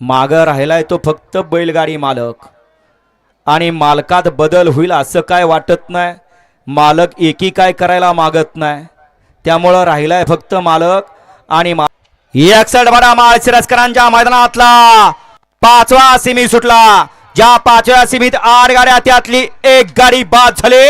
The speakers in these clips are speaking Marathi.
माग राहिलाय तो फक्त बैलगाडी मालक आणि मालकात बदल होईल असं काय वाटत नाही. मालक एकी काय करायला मागत नाही, त्यामुळं राहिलाय फक्त मालक आणि एकसठ बडा माळशिरसकरांच्या मैदानातला 5वा सेमी सुटला. ज्या 5व्या सेमीत 8 गाड्या, त्यातली 1 गाडी बाद झाली.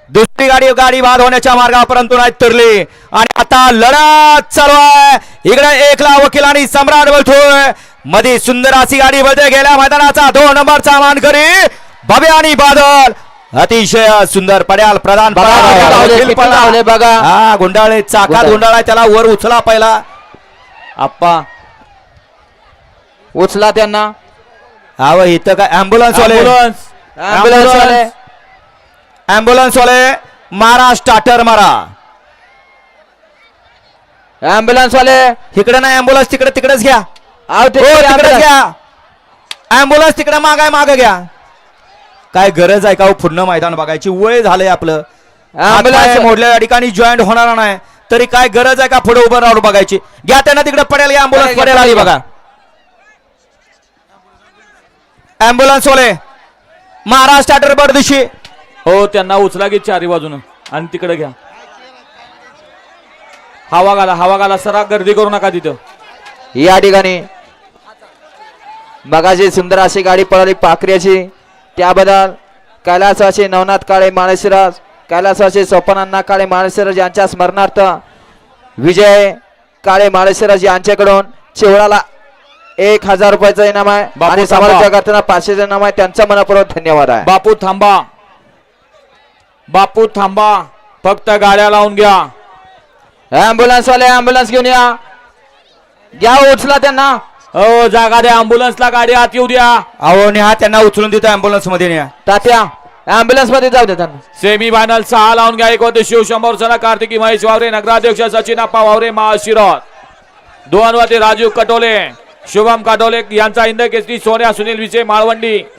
दुसरी गाडी बाद होण्याच्या मार्गापर्यंत नाही तरली आणि आता लढत चालू आहे. इकडे एकला वकील आणि सम्राट बोलतोय, मध्ये सुंदर अशी गाडी बोलते. गेल्या मैदानाचा 2 नंबरचा मानकरी बाबे आणि बादल अतिशय सुंदर पड्याल प्रदान बघा. हा गुंडाळे चाकात गुंडाळा, त्याला वर उचला पहिला. आप्पा उचला त्यांना. हा इथं काय ऍम्ब्युलन्स वाले मारा, स्टार्टर मारा. ऍम्ब्युलन्स वाले इकडे नाही ऍम्ब्युलन्स, तिकडेच घ्या. तिकडे घ्या ऍम्ब्युलन्स, तिकडे माग घ्या. काय गरज आहे का पुन्हा मैदान बघायची? वय झालंय आपलं. ऍम्ब्युलन्स मोडल्या ठिकाणी जॉईंट होणार नाही तरी काय गरज आहे का पुढे उभं राहून बघायची? घ्या त्यांना तिकडे पडेल. घ्या ऍम्ब्युलन्स पडेल आली बघा. ऍम्ब्युलन्स वाले महाराज स्टार्टर बरदिशी. हो त्यांना उचला की चारी बाजून आणि तिकडे घ्या. हवा घाला सरा, गर्दी करू नका तिथं. या ठिकाणी मगाशी सुंदर अशी गाडी पळाली पाखऱ्याची, त्याबद्दल कैलासाचे नवनाथ काळे माळशिरस, कैलासाचे सोपानअण्णा काळे माळशिरस यांच्या स्मरणार्थ विजय काळे माळशिरस यांच्याकडून चिवळाला 1000 रुपयाचं इनाम आहे आणि समालोचक करताना 500 इनाम आहे. त्यांचा मनपूर्वक धन्यवाद आहे. बापू थांबा, फक्त गाड्या लावून घ्या. ऍम्ब्युलन्स वाले ऍम्ब्युलन्स घेऊन या. घ्या उचला त्यांना. हो जागा द्या, अँब्युलन्सला गाडी आत येऊ द्या. अहो न्या त्यांना उचलून देतो ऍम्ब्युलन्स मध्ये न्या. तात्या ऍम्ब्युलन्स मध्ये जाऊ दे त्यांना. सेमी फायनल 6 लावून घ्या. 1 शिवशंभर सना, कार्तिकी महेश वावरे, नगराध्यक्ष सचिन अप्पा वावरे माळशिरस. 2 राजू कटोले, शुभम काटोले यांचा इंद केसरी, सोन्या सुनील विजय माळवंडी.